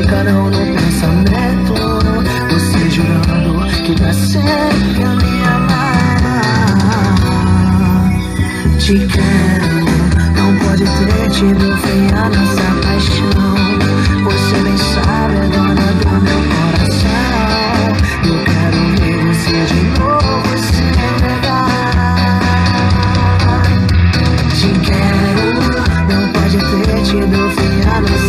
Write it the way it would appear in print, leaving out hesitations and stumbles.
ficarão no pensamento. Você jurando que pra sempre quer me amar. Te quero, não pode ter tido fim a nossa paixão. Você nem sabe, é dona do meu coração. Eu quero ver você de novo se entregar. Te quero, não pode ter tido fim a nossa